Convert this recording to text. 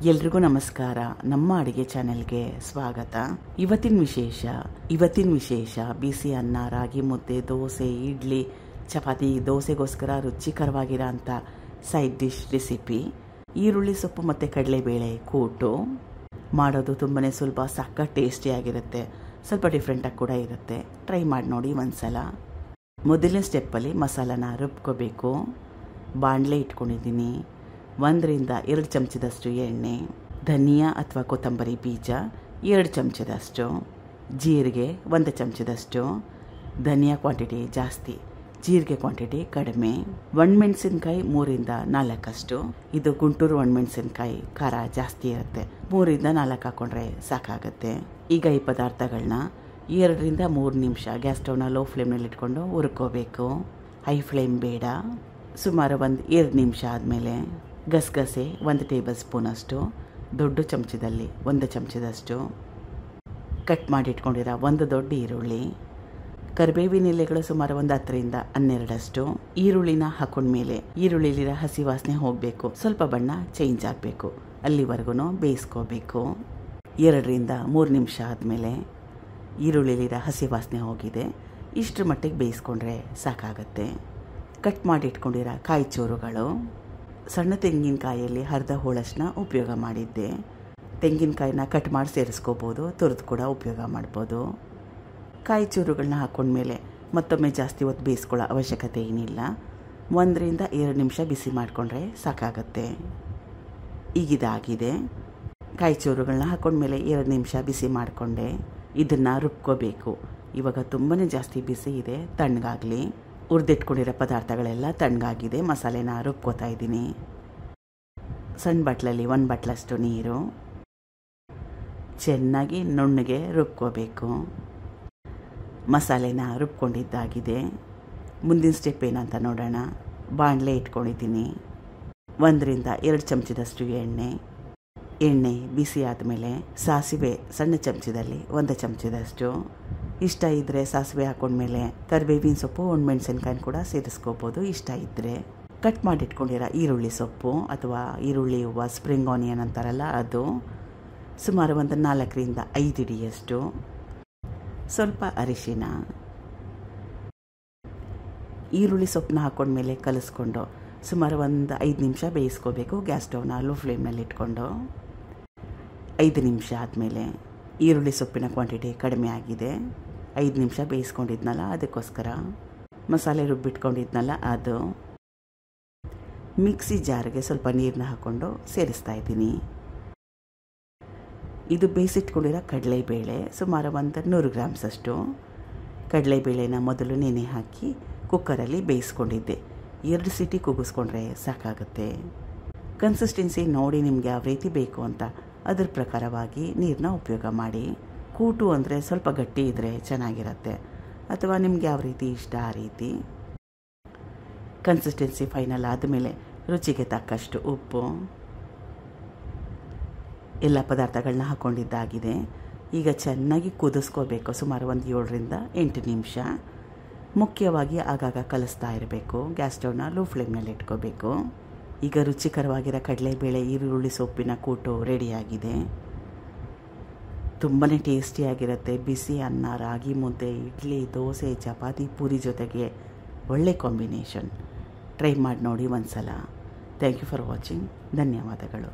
ಎಲ್ರಿಗೂ ನಮಸ್ಕಾರ. ನಮ್ಮ ಅಡುಗೆ ಚಾನೆಲ್ಗೆ ಸ್ವಾಗತ. ಇವತ್ತಿನ ವಿಶೇಷ ಬಿಸಿ ಅನ್ನ, ರಾಗಿ ಮುದ್ದೆ, ದೋಸೆ, ಇಡ್ಲಿ, ಚಪಾತಿ, ದೋಸೆಗೋಸ್ಕರ ರುಚಿಕರವಾಗಿರೋ ಅಂಥ ಸೈಡ್ ಡಿಶ್ ರೆಸಿಪಿ. ಈರುಳ್ಳಿ ಸೊಪ್ಪು ಮತ್ತು ಕಡಲೆಬೇಳೆ ಕೂಟು ಮಾಡೋದು ತುಂಬಾ ಸುಲಭ, ಸಕ್ಕ ಟೇಸ್ಟಿಯಾಗಿರುತ್ತೆ, ಸ್ವಲ್ಪ ಡಿಫ್ರೆಂಟಾಗಿ ಕೂಡ ಇರುತ್ತೆ. ಟ್ರೈ ಮಾಡಿ ನೋಡಿ ಒಂದ್ಸಲ. ಮೊದಲನೇ ಸ್ಟೆಪ್ಪಲ್ಲಿ ಮಸಾಲಾನ ರುಬ್ಕೋಬೇಕು. ಬಾಣಲೆ ಇಟ್ಕೊಂಡಿದ್ದೀನಿ. 1-2 ಚಮಚದಷ್ಟು ಎಣ್ಣೆ, ಧನಿಯಾ ಅಥವಾ ಕೊತ್ತಂಬರಿ ಬೀಜ 2 ಚಮಚದಷ್ಟು, ಜೀರಿಗೆ 1 ಚಮಚದಷ್ಟು. ಧನಿಯಾ ಕ್ವಾಂಟಿಟಿ ಜಾಸ್ತಿ, ಜೀರಿಗೆ ಕ್ವಾಂಟಿಟಿ ಕಡಿಮೆ. ಒಣಮೆಣಸಿನ್ಕಾಯಿ 3-4 ಇದು ಗುಂಟೂರು ಒಣಮೆಣಸಿನ್ಕಾಯಿ, ಖಾರ ಜಾಸ್ತಿ ಇರುತ್ತೆ. 3-4 ಹಾಕ್ಕೊಂಡ್ರೆ ಸಾಕಾಗುತ್ತೆ. ಈಗ ಈ ಪದಾರ್ಥಗಳನ್ನ 2-3 ನಿಮಿಷ ಗ್ಯಾಸ್ ಸ್ಟವ್ನ ಲೋ ಫ್ಲೇಮ್ನಲ್ಲಿ ಇಟ್ಕೊಂಡು ಹುರ್ಕೋಬೇಕು. ಹೈ ಫ್ಲೇಮ್ ಬೇಡ. ಸುಮಾರು 2 ನಿಮಿಷ ಆದಮೇಲೆ ಗಸಗಸೆ 1 ಟೇಬಲ್ ಸ್ಪೂನಷ್ಟು, ದೊಡ್ಡ ಚಮಚದಲ್ಲಿ 1 ಚಮಚದಷ್ಟು, ಕಟ್ ಮಾಡಿ ಇಟ್ಕೊಂಡಿರೋ 1 ದೊಡ್ಡ ಈರುಳ್ಳಿ, ಕರಿಬೇವಿನ ಎಲೆಗಳು ಸುಮಾರು 10-12. ಈರುಳ್ಳಿನ ಹಾಕೊಂಡ್ಮೇಲೆ ಈರುಳ್ಳಿಲಿರೋ ಹಸಿ ವಾಸನೆ ಹೋಗಬೇಕು, ಸ್ವಲ್ಪ ಬಣ್ಣ ಚೇಂಜ್ ಆಗಬೇಕು, ಅಲ್ಲಿವರೆಗೂ ಬೇಯಿಸ್ಕೋಬೇಕು. 2-3 ನಿಮಿಷ ಆದಮೇಲೆ ಈರುಳ್ಳಿಲಿರೋ ಹಸಿ ವಾಸನೆ ಹೋಗಿದೆ, ಇಷ್ಟರ ಮಟ್ಟಿಗೆ ಬೇಯಿಸ್ಕೊಂಡ್ರೆ ಸಾಕಾಗುತ್ತೆ. ಕಟ್ ಮಾಡಿ ಇಟ್ಕೊಂಡಿರೋ ಕಾಯಿ ಚೂರುಗಳು, ಸಣ್ಣ ತೆಂಗಿನಕಾಯಿಯಲ್ಲಿ ಅರ್ಧ ಹೋಳಷ್ಟನ್ನ ಉಪಯೋಗ ಮಾಡಿದ್ದೆ. ತೆಂಗಿನಕಾಯಿನ ಕಟ್ ಮಾಡಿ ಸೇರಿಸ್ಕೋಬೋದು, ತುರಿದು ಕೂಡ ಉಪಯೋಗ ಮಾಡ್ಬೋದು. ಕಾಯಿ ಚೂರುಗಳನ್ನ ಹಾಕ್ಕೊಂಡ್ಮೇಲೆ ಮತ್ತೊಮ್ಮೆ ಜಾಸ್ತಿ ಹೊತ್ತು ಬೇಯಿಸ್ಕೊಳ್ಳೋ ಅವಶ್ಯಕತೆ ಏನಿಲ್ಲ. 1-2 ನಿಮಿಷ ಬಿಸಿ ಮಾಡಿಕೊಂಡ್ರೆ ಸಾಕಾಗತ್ತೆ. ಈಗಿದಾಗಿದೆ. ಕಾಯಿ ಚೂರುಗಳನ್ನ ಹಾಕ್ಕೊಂಡ್ಮೇಲೆ 2 ನಿಮಿಷ ಬಿಸಿ ಮಾಡಿಕೊಂಡೆ. ಇದನ್ನು ರುಬ್ಕೋಬೇಕು. ಇವಾಗ ತುಂಬಾ ಜಾಸ್ತಿ ಬಿಸಿ ಇದೆ, ತಣ್ಣಗಾಗಲಿ. ಹುರಿದಿಟ್ಕೊಂಡಿರೋ ಪದಾರ್ಥಗಳೆಲ್ಲ ತಣ್ಣಗಾಗಿದೆ. ಮಸಾಲೆನ ರುಬ್ಕೋತಾ ಇದ್ದೀನಿ. ಸಣ್ಣ ಬಟ್ಲಲ್ಲಿ 1 ಬಟ್ಲಷ್ಟು ನೀರು, ಚೆನ್ನಾಗಿ ನುಣ್ಣಗೆ ರುಬ್ಕೋಬೇಕು. ಮಸಾಲೆನ ರುಬ್ಕೊಂಡಿದ್ದಾಗಿದೆ. ಮುಂದಿನ ಸ್ಟೆಪ್ ಏನಂತ ನೋಡೋಣ. ಬಾಣಲೆ ಇಟ್ಕೊಂಡಿದ್ದೀನಿ. 1-2 ಚಮಚದಷ್ಟು ಎಣ್ಣೆ ಬಿಸಿ ಆದಮೇಲೆ ಸಾಸಿವೆ ಸಣ್ಣ ಚಮಚದಲ್ಲಿ 1 ಚಮಚದಷ್ಟು. ಇಷ್ಟ ಇದ್ದರೆ ಸಾಸಿವೆ ಹಾಕೊಂಡ್ಮೇಲೆ ಕರಿಬೇವಿನ ಸೊಪ್ಪು, ಒಣಮೆಣಸಿನ್ಕಾಯಿ ಕೂಡ ಸೇರಿಸ್ಕೋಬೋದು ಇಷ್ಟ ಇದ್ದರೆ. ಕಟ್ ಮಾಡಿಟ್ಕೊಂಡಿರೋ ಈರುಳ್ಳಿ ಸೊಪ್ಪು ಅಥವಾ ಈರುಳ್ಳಿ ಹೂವು, ಸ್ಪ್ರಿಂಗ್ ಆನಿಯನ್ ಅಂತಾರಲ್ಲ ಅದು, ಸುಮಾರು 4-5 ಹಿಡಿಯಷ್ಟು. ಸ್ವಲ್ಪ ಅರಿಶಿನ. ಈರುಳ್ಳಿ ಸೊಪ್ಪನ್ನ ಹಾಕೊಂಡ್ಮೇಲೆ ಕಲಿಸ್ಕೊಂಡು ಸುಮಾರು 5 ನಿಮಿಷ ಬೇಯಿಸ್ಕೋಬೇಕು. ಗ್ಯಾಸ್ ಸ್ಟವ್ನ ಲೋ ಫ್ಲೇಮ್ನಲ್ಲಿ ಇಟ್ಕೊಂಡು. 5 ನಿಮಿಷ ಆದಮೇಲೆ ಈರುಳ್ಳಿ ಸೊಪ್ಪಿನ ಕ್ವಾಂಟಿಟಿ ಕಡಿಮೆ ಆಗಿದೆ. 5 ನಿಮಿಷ ಬೇಯಿಸ್ಕೊಂಡಿದ್ನಲ್ಲ ಅದಕ್ಕೋಸ್ಕರ. ಮಸಾಲೆ ರುಬ್ಬಿಟ್ಕೊಂಡಿದ್ನಲ್ಲ ಅದು. ಮಿಕ್ಸಿ ಜಾರ್ಗೆ ಸ್ವಲ್ಪ ನೀರನ್ನ ಹಾಕ್ಕೊಂಡು ಸೇರಿಸ್ತಾ ಇದ್ದೀನಿ. ಇದು ಬೇಯಿಸಿಟ್ಕೊಂಡಿರೋ ಕಡಲೆಬೇಳೆ ಸುಮಾರು 100 ಗ್ರಾಮ್ಸಷ್ಟು. ಕಡಲೆಬೇಳೆನ ಮೊದಲು ನೆನೆ ಹಾಕಿ ಕುಕ್ಕರಲ್ಲಿ ಬೇಯಿಸ್ಕೊಂಡಿದ್ದೆ. 2 ಸೀಟಿ ಕೂಗಿಸ್ಕೊಂಡ್ರೆ ಸಾಕಾಗುತ್ತೆ. ಕನ್ಸಿಸ್ಟೆನ್ಸಿ ನೋಡಿ ನಿಮಗೆ ಯಾವ ರೀತಿ ಬೇಕು ಅಂತ ಅದ್ರ ಪ್ರಕಾರವಾಗಿ ನೀರನ್ನ ಉಪಯೋಗ ಮಾಡಿ. ಕೂಟು ಅಂದರೆ ಸ್ವಲ್ಪ ಗಟ್ಟಿ ಇದ್ದರೆ ಚೆನ್ನಾಗಿರುತ್ತೆ, ಅಥವಾ ನಿಮ್ಗೆ ಯಾವ ರೀತಿ ಇಷ್ಟ ಆ ರೀತಿ. ಕನ್ಸಿಸ್ಟೆನ್ಸಿ ಫೈನಲ್ ಆದಮೇಲೆ ರುಚಿಗೆ ತಕ್ಕಷ್ಟು ಉಪ್ಪು, ಎಲ್ಲ ಪದಾರ್ಥಗಳನ್ನ ಹಾಕ್ಕೊಂಡಿದ್ದಾಗಿದೆ. ಈಗ ಚೆನ್ನಾಗಿ ಕುದಿಸ್ಕೋಬೇಕು. ಸುಮಾರು 7-8 ನಿಮಿಷ. ಮುಖ್ಯವಾಗಿ ಆಗಾಗ ಕಲಿಸ್ತಾ ಇರಬೇಕು. ಗ್ಯಾಸ್ ಸ್ಟವ್ನ ಲೋ ಫ್ಲೇಮ್ನಲ್ಲಿ ಇಟ್ಕೋಬೇಕು. ಈಗ ರುಚಿಕರವಾಗಿರೋ ಕಡಲೆಬೇಳೆ ಈರುಳ್ಳಿ ಸೊಪ್ಪಿನ ಕೂಟು ರೆಡಿಯಾಗಿದೆ. ತುಂಬಾ ಟೇಸ್ಟಿಯಾಗಿರುತ್ತೆ. ಬಿಸಿ ಅನ್ನ, ರಾಗಿ ಮುದ್ದೆ, ಇಡ್ಲಿ, ದೋಸೆ, ಚಪಾತಿ, ಪೂರಿ ಜೊತೆಗೆ ಒಳ್ಳೆ ಕಾಂಬಿನೇಷನ್. ಟ್ರೈ ಮಾಡಿ ನೋಡಿ ಒಂದ್ಸಲ. Thank you for watching. ಧನ್ಯವಾದಗಳು.